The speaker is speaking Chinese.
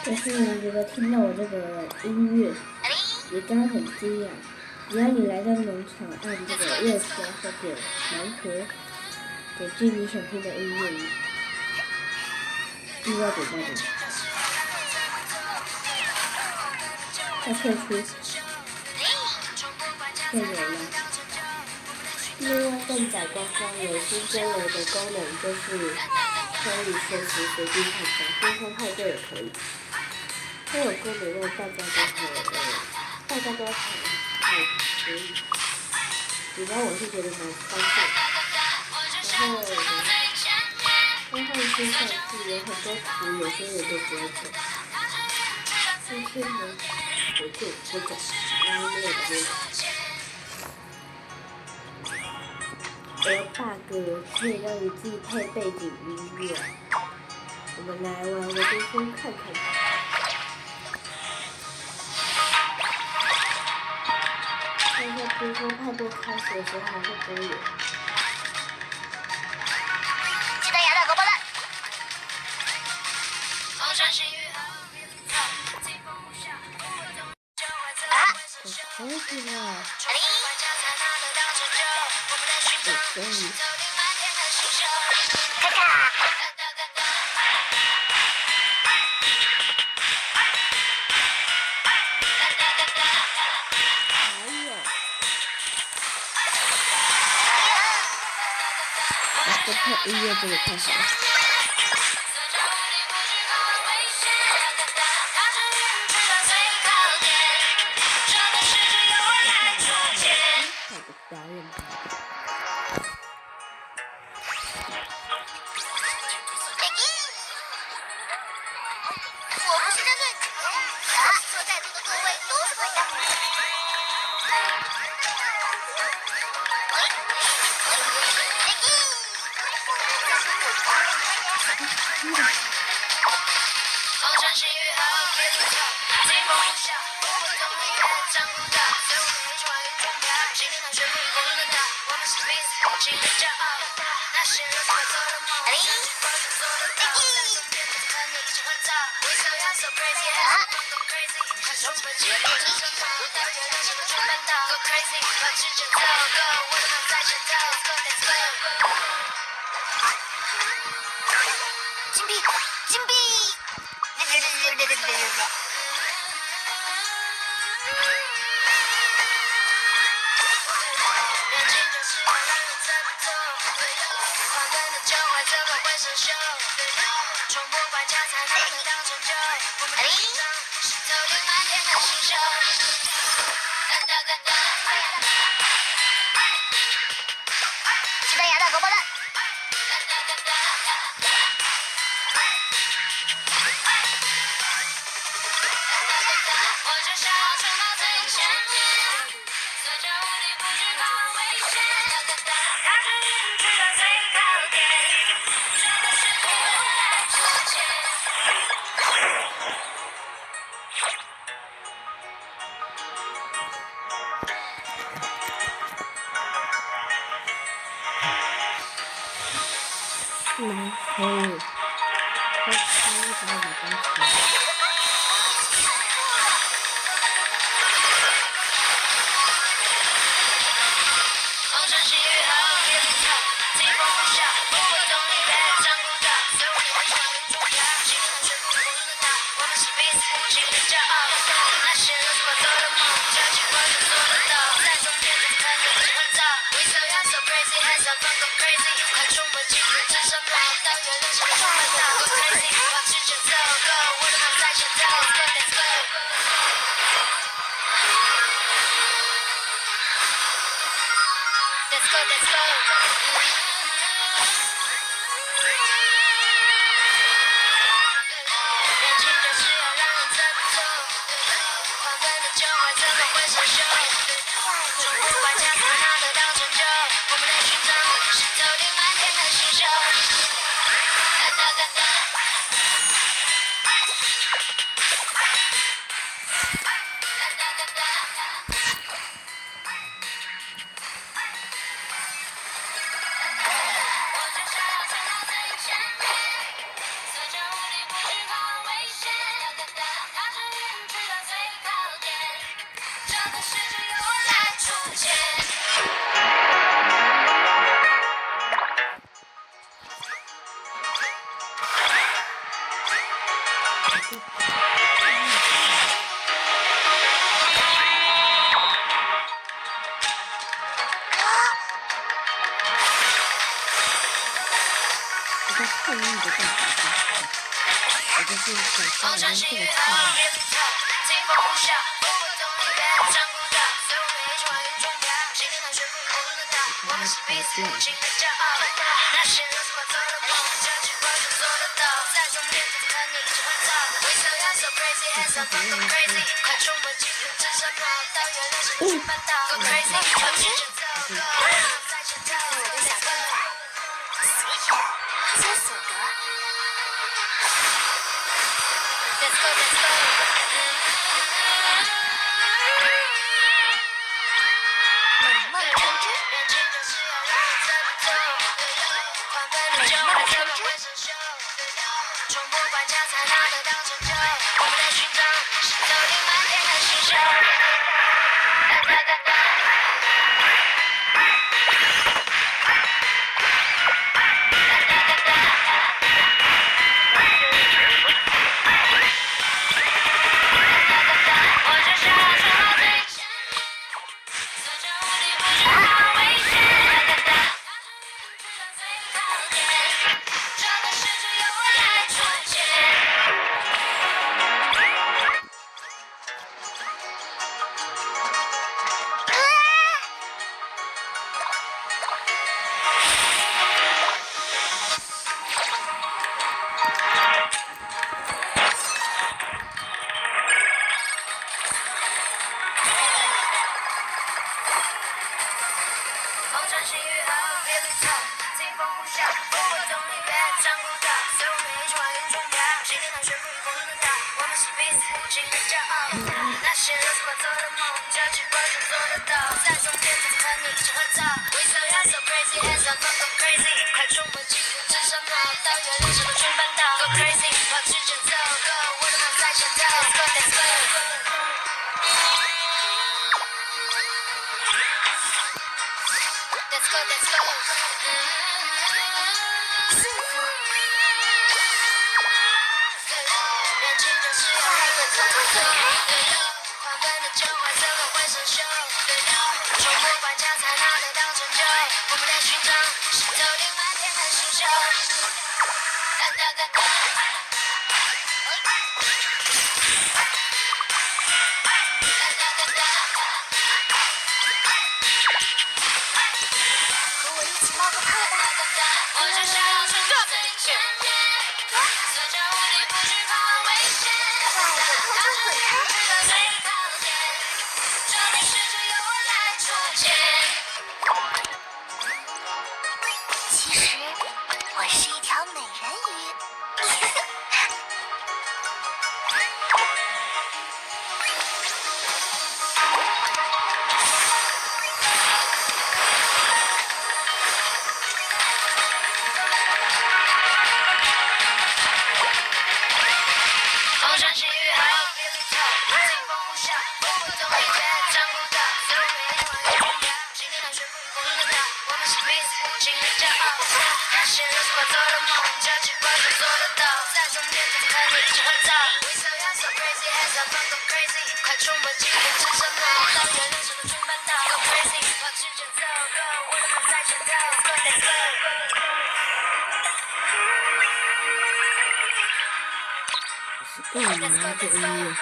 就是如果听到我这个音乐，也刚很惊讶。只要你来到农场，按这个右切或点盲盒，点击你想听的音乐，意外点到的，再退出，就有了。另外，更改官方有新增了的功能，就是可以随时随地看展，冰封派对也可以。它有功能让大家都还可以。主要我是觉得蛮方便。然后包括新赛季有很多图，有些人都不会看。今天呢，我就不讲，然后没有播。bug 可以让你自己配背景音乐。我们来玩个冰封看看。看一下冰封派对开始的时候还会不会有？记得牙的萝卜烂。可以了。可以。咔咔。这配音乐真的太好了。表演吧。我不是针对你啊，坐在座的座位都是对的。金币，金币！鸡蛋牙的萝卜烂。然后，再开一把礼拜天。看你的办法真好，我就是想像人这么灿烂。我们是彼此无尽的骄傲，那些都是我做的梦，这句话就做得到，在终点就和你一起合照。We so young so crazy, hands up go crazy， 快冲破镜头之上跑到月亮上的群半岛 ，Go crazy， 和着节奏 ，Go， 在前头 ，Go let's go， 解锁的 ，Let's go let's go。干嘛这音乐？